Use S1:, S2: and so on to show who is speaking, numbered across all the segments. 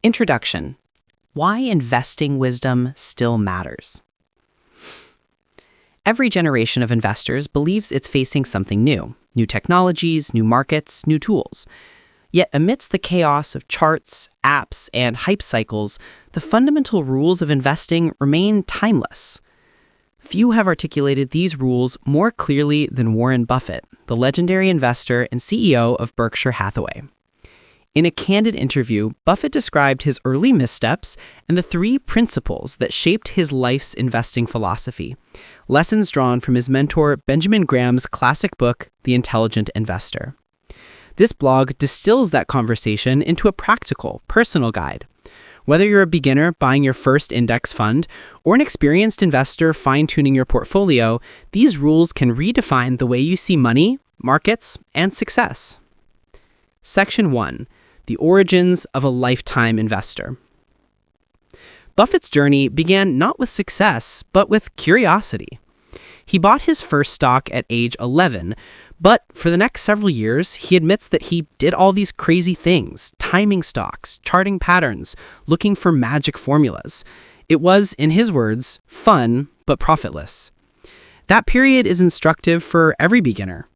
S1: Introduction: Why investing wisdom still matters. Every generation of investors believes it's facing something new technologies, new markets, new tools. Yet amidst the chaos of charts, apps, and hype cycles, the fundamental rules of investing remain timeless. Few have articulated these rules more clearly than Warren Buffett, the legendary investor and CEO of Berkshire Hathaway. In a candid interview, Buffett described his early missteps and the 3 principles that shaped his life's investing philosophy, lessons drawn from his mentor Benjamin Graham's classic book, The Intelligent Investor. This blog distills that conversation into a practical, personal guide. Whether you're a beginner buying your first index fund or an experienced investor fine-tuning your portfolio, these rules can redefine the way you see money, markets, and success. Section 1. The origins of a lifetime investor. Buffett's journey began not with success, but with curiosity. He bought his first stock at age 11, but for the next several years, he admits that he did all these crazy things, timing stocks, charting patterns, looking for magic formulas. It was, in his words, fun, but profitless. That period is instructive for every beginner.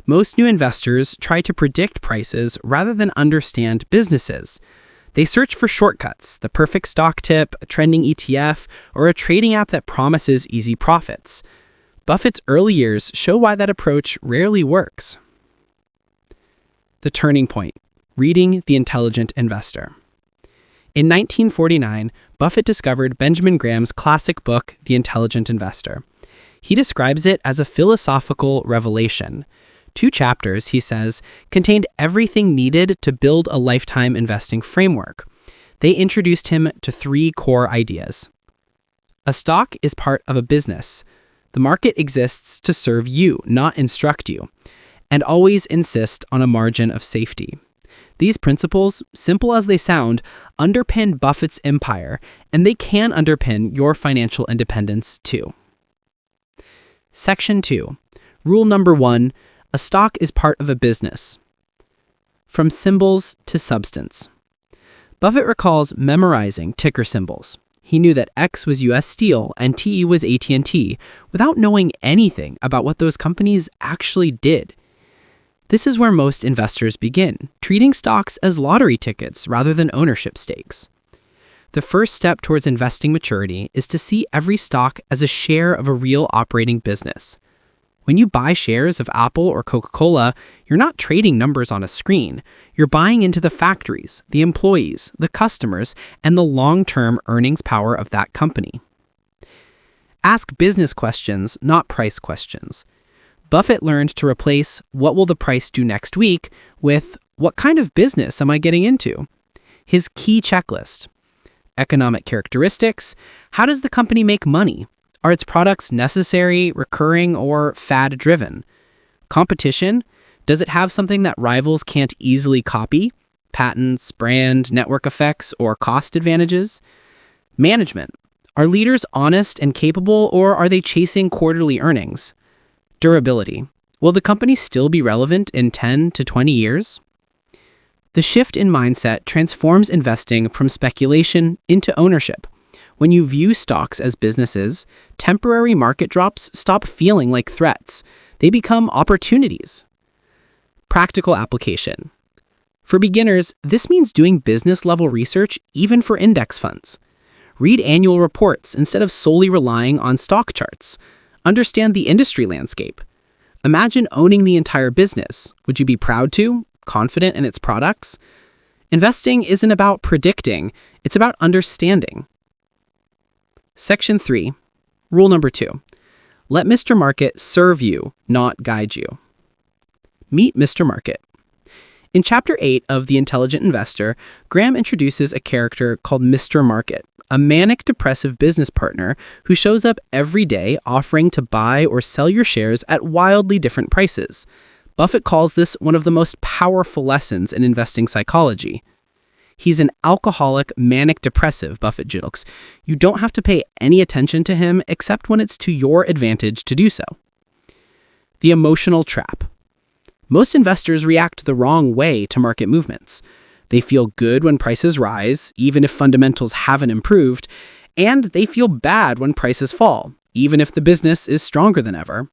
S1: Most new investors try to predict prices rather than understand businesses. They search for shortcuts, the perfect stock tip, a trending ETF, or a trading app that promises easy profits. Buffett's early years show why that approach rarely works. The turning point: reading The Intelligent Investor. In 1949, Buffett discovered Benjamin Graham's classic book, The Intelligent Investor. He describes it as a philosophical revelation. 2 chapters, he says, contained everything needed to build a lifetime investing framework. They introduced him to 3 core ideas. A stock is part of a business. The market exists to serve you, not instruct you, and always insist on a margin of safety. These principles, simple as they sound, underpin Buffett's empire, and they can underpin your financial independence too. Section 2. Rule number 1. A stock is part of a business. From symbols to substance. Buffett recalls memorizing ticker symbols. He knew that X was US Steel and TE was AT&T without knowing anything about what those companies actually did. This is where most investors begin, treating stocks as lottery tickets rather than ownership stakes. The first step towards investing maturity is to see every stock as a share of a real operating business. When you buy shares of Apple or Coca-Cola, you're not trading numbers on a screen. You're buying into the factories, the employees, the customers, and the long-term earnings power of that company. Ask business questions, not price questions. Buffett learned to replace "what will the price do next week" with "what kind of business am I getting into?" His key checklist: economic characteristics. How does the company make money? Are its products necessary, recurring, or fad-driven? Competition. Does it have something that rivals can't easily copy? Patents, brand, network effects, or cost advantages? Management. Are leaders honest and capable, or are they chasing quarterly earnings? Durability. Will the company still be relevant in 10 to 20 years? The shift in mindset transforms investing from speculation into ownership. When you view stocks as businesses, temporary market drops stop feeling like threats. They become opportunities. Practical application. For beginners, this means doing business-level research even for index funds. Read annual reports instead of solely relying on stock charts. Understand the industry landscape. Imagine owning the entire business. Would you be proud to? Confident in its products? Investing isn't about predicting, it's about understanding. Section 3. Rule number 2. Let Mr. Market serve you, not guide you. Meet Mr. Market. In Chapter 8 of The Intelligent Investor, Graham introduces a character called Mr. Market, a manic-depressive business partner who shows up every day offering to buy or sell your shares at wildly different prices. Buffett calls this one of the most powerful lessons in investing psychology. He's an alcoholic, manic-depressive, Buffett jokes. You don't have to pay any attention to him except when it's to your advantage to do so. The emotional trap. Most investors react the wrong way to market movements. They feel good when prices rise, even if fundamentals haven't improved, and they feel bad when prices fall, even if the business is stronger than ever.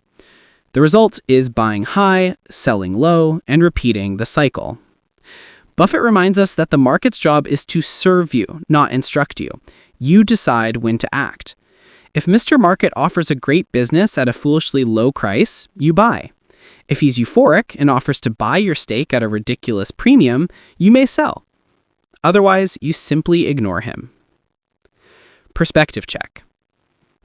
S1: The result is buying high, selling low, and repeating the cycle. Buffett reminds us that the market's job is to serve you, not instruct you. You decide when to act. If Mr. Market offers a great business at a foolishly low price, you buy. If he's euphoric and offers to buy your stake at a ridiculous premium, you may sell. Otherwise, you simply ignore him. Perspective check.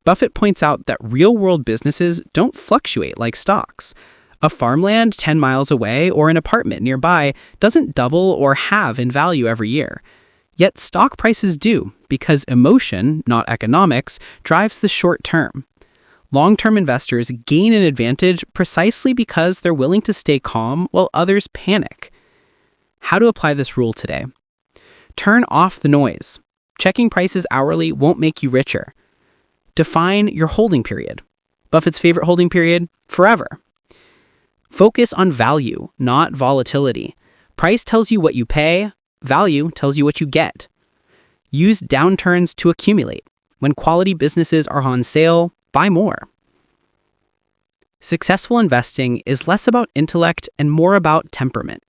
S1: Buffett points out that real-world businesses don't fluctuate like stocks. A farmland 10 miles away or an apartment nearby doesn't double or halve in value every year. Yet stock prices do, because emotion, not economics, drives the short term. Long-term investors gain an advantage precisely because they're willing to stay calm while others panic. How to apply this rule today? Turn off the noise. Checking prices hourly won't make you richer. Define your holding period. Buffett's favorite holding period? Forever. Focus on value, not volatility. Price tells you what you pay, value tells you what you get. Use downturns to accumulate. When quality businesses are on sale, buy more. Successful investing is less about intellect and more about temperament.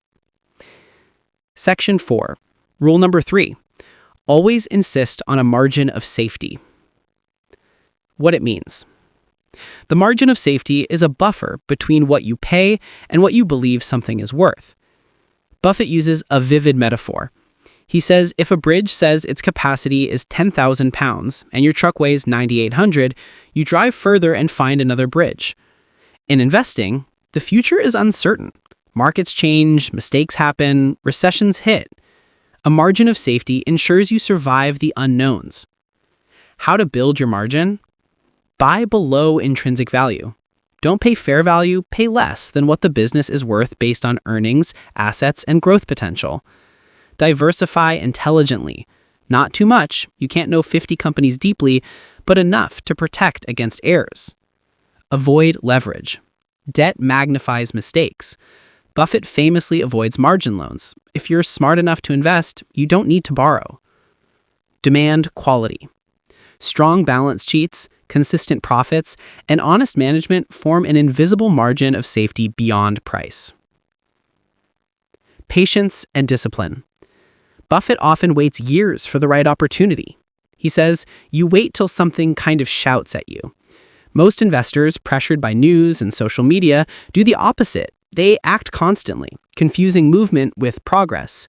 S1: Section 4. Rule number 3. Always insist on a margin of safety. What it means. The margin of safety is a buffer between what you pay and what you believe something is worth. Buffett uses a vivid metaphor. He says if a bridge says its capacity is 10,000 pounds and your truck weighs 9,800, you drive further and find another bridge. In investing, the future is uncertain. Markets change, mistakes happen, recessions hit. A margin of safety ensures you survive the unknowns. How to build your margin? Buy below intrinsic value. Don't pay fair value, pay less than what the business is worth based on earnings, assets, and growth potential. Diversify intelligently. Not too much, you can't know 50 companies deeply, but enough to protect against errors. Avoid leverage. Debt magnifies mistakes. Buffett famously avoids margin loans. If you're smart enough to invest, you don't need to borrow. Demand quality. Strong balance sheets, consistent profits, and honest management form an invisible margin of safety beyond price. Patience and discipline. Buffett often waits years for the right opportunity. He says, you wait till something kind of shouts at you. Most investors, pressured by news and social media, do the opposite. They act constantly, confusing movement with progress.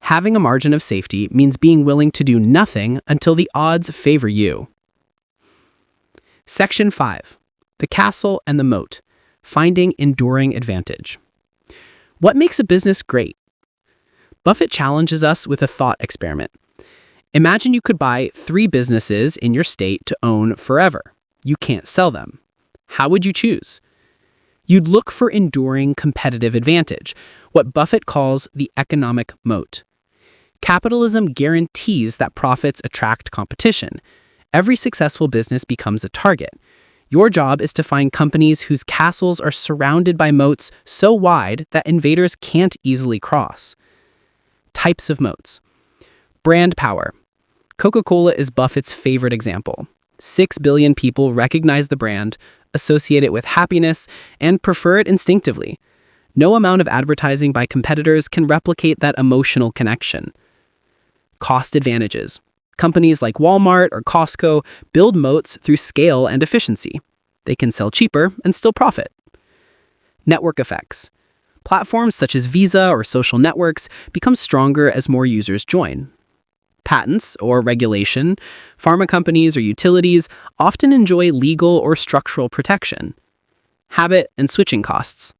S1: Having a margin of safety means being willing to do nothing until the odds favor you. Section 5. The Castle and the Moat. Finding enduring advantage. What makes a business great? Buffett challenges us with a thought experiment. Imagine you could buy 3 businesses in your state to own forever. You can't sell them. How would you choose? You'd look for enduring competitive advantage, what Buffett calls the economic moat. Capitalism guarantees that profits attract competition. Every successful business becomes a target. Your job is to find companies whose castles are surrounded by moats so wide that invaders can't easily cross. Types of moats. Brand power. Coca-Cola is Buffett's favorite example. 6 billion people recognize the brand, associate it with happiness, and prefer it instinctively. No amount of advertising by competitors can replicate that emotional connection. Cost advantages. Companies like Walmart or Costco build moats through scale and efficiency. They can sell cheaper and still profit. Network effects. Platforms such as Visa or social networks become stronger as more users join. Patents or regulation. Pharma companies or utilities often enjoy legal or structural protection. Habit and switching costs.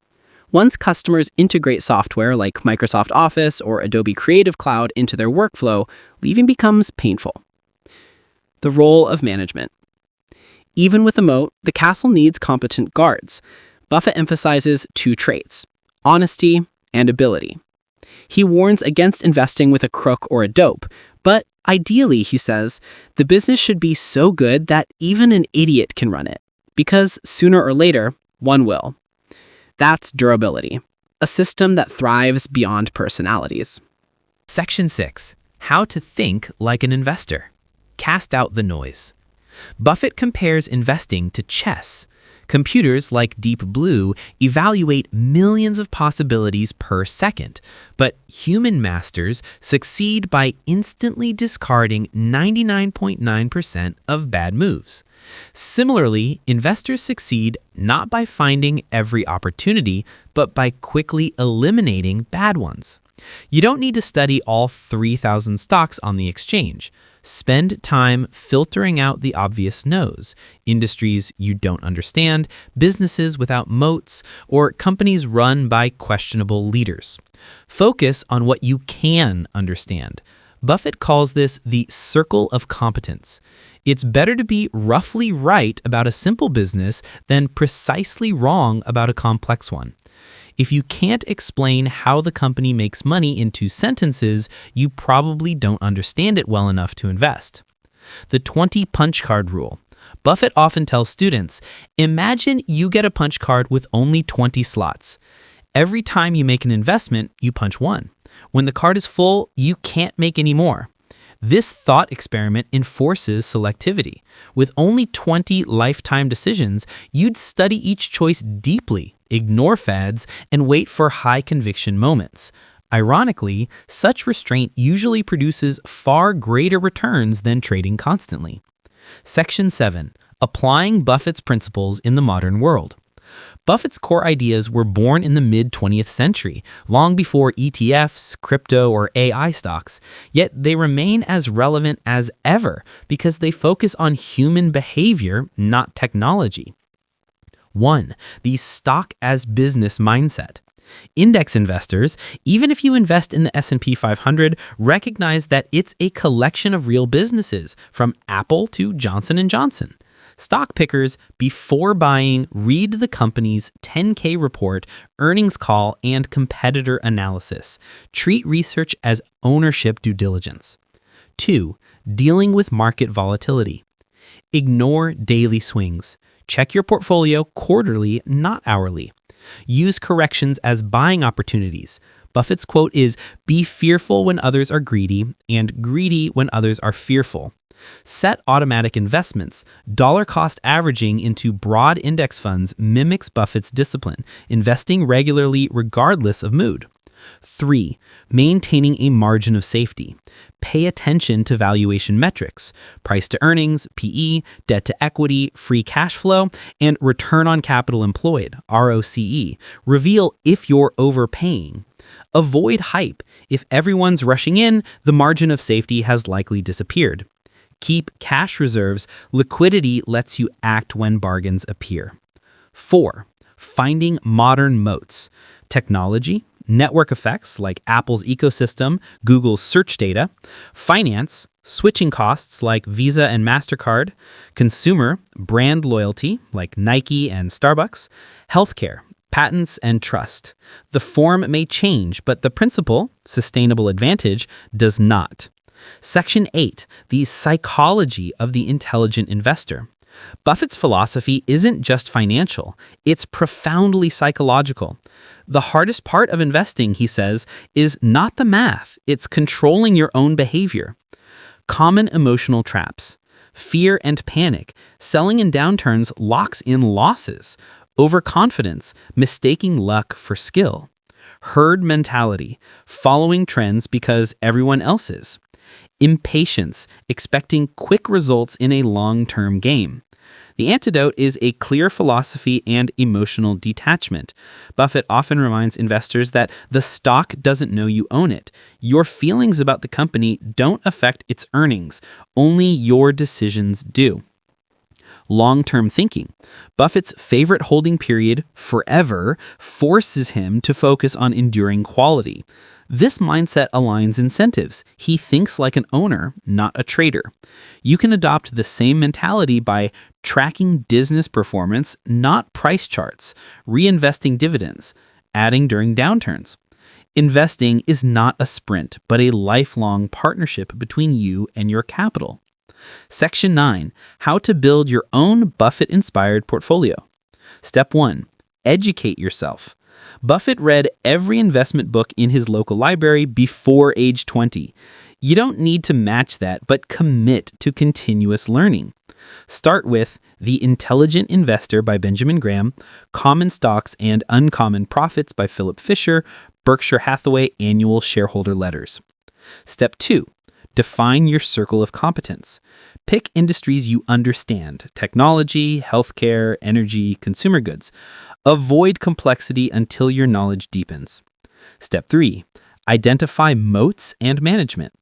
S1: Once customers integrate software like Microsoft Office or Adobe Creative Cloud into their workflow, leaving becomes painful. The role of management. Even with a moat, the castle needs competent guards. Buffett emphasizes 2 traits: honesty and ability. He warns against investing with a crook or a dope, but ideally, he says, the business should be so good that even an idiot can run it, because sooner or later, one will. That's durability, a system that thrives beyond personalities.
S2: Section 6. How to think like an investor. Cast out the noise. Buffett compares investing to chess. Computers like Deep Blue evaluate millions of possibilities per second, but human masters succeed by instantly discarding 99.9% of bad moves. Similarly, investors succeed not by finding every opportunity, but by quickly eliminating bad ones. You don't need to study all 3,000 stocks on the exchange. Spend time filtering out the obvious no's, industries you don't understand, businesses without moats, or companies run by questionable leaders. Focus on what you can understand. Buffett calls this the circle of competence. It's better to be roughly right about a simple business than precisely wrong about a complex one. If you can't explain how the company makes money in 2 sentences, you probably don't understand it well enough to invest. The 20 punch card rule. Buffett often tells students, imagine you get a punch card with only 20 slots. Every time you make an investment, you punch 1. When the card is full, you can't make any more. This thought experiment enforces selectivity. With only 20 lifetime decisions, you'd study each choice deeply, ignore fads, and wait for high-conviction moments. Ironically, such restraint usually produces far greater returns than trading constantly. Section 7. Applying Buffett's principles in the modern world. Buffett's core ideas were born in the mid-20th century, long before ETFs, crypto, or AI stocks, yet they remain as relevant as ever because they focus on human behavior, not technology. 1. The stock as business mindset. Index investors, even if you invest in the S&P 500, recognize that it's a collection of real businesses, from Apple to Johnson & Johnson. Stock pickers, before buying, read the company's 10K report, earnings call, and competitor analysis. Treat research as ownership due diligence. 2. Dealing with market volatility. Ignore daily swings. Check your portfolio quarterly, not hourly. Use corrections as buying opportunities. Buffett's quote is, "Be fearful when others are greedy, and greedy when others are fearful." Set automatic investments. Dollar cost averaging into broad index funds mimics Buffett's discipline, investing regularly regardless of mood. 3. Maintaining a margin of safety. Pay attention to valuation metrics, price to earnings, PE, debt to equity, free cash flow, and return on capital employed, ROCE. Reveal if you're overpaying. Avoid hype. If everyone's rushing in, the margin of safety has likely disappeared. Keep cash reserves. Liquidity lets you act when bargains appear. 4. Finding modern moats. Technology, network effects like Apple's ecosystem, Google's search data, finance, switching costs like Visa and MasterCard, consumer, brand loyalty like Nike and Starbucks, healthcare, patents, and trust. The form may change, but the principle, sustainable advantage, does not. Section 8. The psychology of the intelligent investor. Buffett's philosophy isn't just financial, it's profoundly psychological. The hardest part of investing, he says, is not the math, it's controlling your own behavior. Common emotional traps. Fear and panic. Selling in downturns locks in losses. Overconfidence, mistaking luck for skill. Herd mentality, following trends because everyone else is. Impatience, expecting quick results in a long-term game. The antidote is a clear philosophy and emotional detachment. Buffett often reminds investors that the stock doesn't know you own it. Your feelings about the company don't affect its earnings. Only your decisions do. Long-term thinking. Buffett's favorite holding period, forever, forces him to focus on enduring quality. This mindset aligns incentives. He thinks like an owner, not a trader. You can adopt the same mentality by tracking business performance, not price charts, reinvesting dividends, adding during downturns. Investing is not a sprint, but a lifelong partnership between you and your capital. Section 9. How to build your own Buffett-inspired portfolio. Step 1. Educate yourself. Buffett read every investment book in his local library before age 20. You don't need to match that, but commit to continuous learning. Start with The Intelligent Investor by Benjamin Graham, Common Stocks and Uncommon Profits by Philip Fisher, Berkshire Hathaway Annual Shareholder Letters. Step 2. Define your circle of competence. Pick industries you understand: technology, healthcare, energy, consumer goods. Avoid complexity until your knowledge deepens. Step 3. Identify moats and management.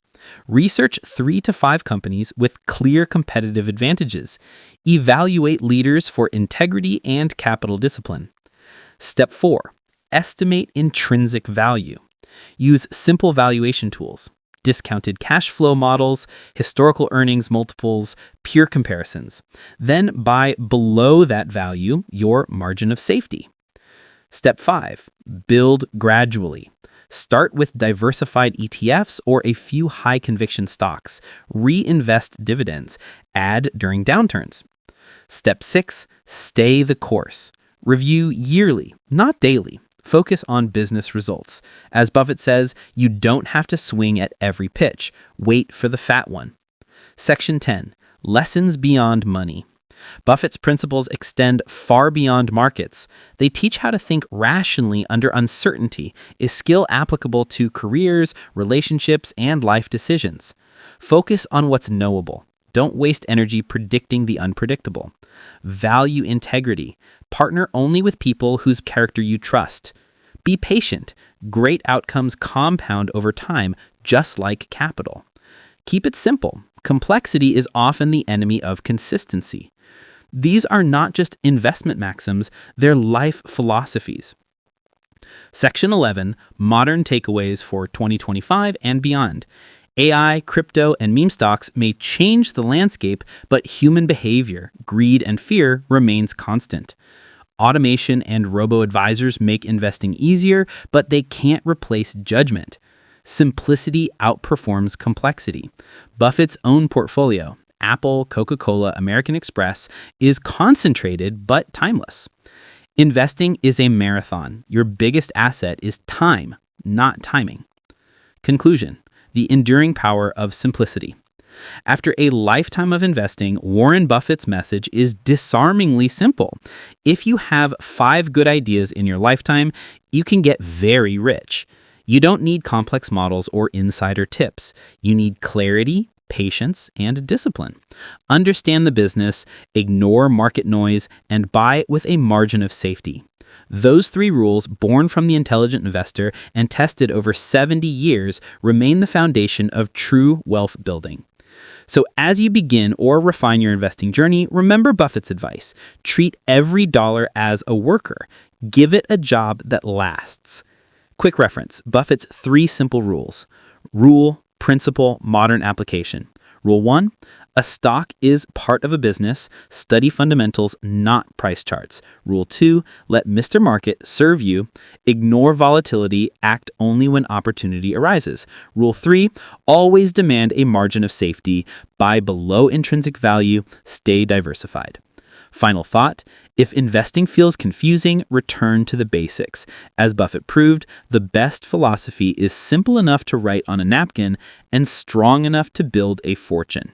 S2: Research 3 to 5 companies with clear competitive advantages. Evaluate leaders for integrity and capital discipline. Step 4. Estimate intrinsic value. Use simple valuation tools: discounted cash flow models, historical earnings multiples, peer comparisons. Then buy below that value, your margin of safety. Step 5. Build gradually. Start with diversified ETFs or a few high-conviction stocks. Reinvest dividends. Add during downturns. Step 6. Stay the course. Review yearly, not daily. Focus on business results. As Buffett says, you don't have to swing at every pitch. Wait for the fat one. Section 10. Lessons beyond money. Buffett's principles extend far beyond markets. They teach how to think rationally under uncertainty, a skill applicable to careers, relationships, and life decisions. Focus on what's knowable. Don't waste energy predicting the unpredictable. Value integrity. Partner only with people whose character you trust. Be patient. Great outcomes compound over time, just like capital. Keep it simple. Complexity is often the enemy of consistency. These are not just investment maxims, they're life philosophies. Section 11. Modern takeaways for 2025 and beyond. AI, crypto, and meme stocks may change the landscape, but human behavior, greed, and fear remains constant. Automation and robo-advisors make investing easier, but they can't replace judgment. Simplicity outperforms complexity. Buffett's own portfolio, Apple, Coca-Cola, American Express, is concentrated but timeless. Investing is a marathon. Your biggest asset is time, not timing. Conclusion: the enduring power of simplicity. After a lifetime of investing, Warren Buffett's message is disarmingly simple. If you have 5 good ideas in your lifetime, you can get very rich. You don't need complex models or insider tips. You need clarity, patience, and discipline. Understand the business, ignore market noise, and buy with a margin of safety. Those 3 rules, born from the intelligent investor and tested over 70 years, remain the foundation of true wealth building. So as you begin or refine your investing journey, remember Buffett's advice. Treat every dollar as a worker. Give it a job that lasts. Quick reference: Buffett's 3 simple rules. Rule, principle, modern application. Rule 1. A stock is part of a business. Study fundamentals, not price charts. Rule 2. Let Mr. Market serve you. Ignore volatility. Act only when opportunity arises. Rule 3. Always demand a margin of safety. Buy below intrinsic value. Stay diversified. Final thought: if investing feels confusing, return to the basics. As Buffett proved, the best philosophy is simple enough to write on a napkin and strong enough to build a fortune.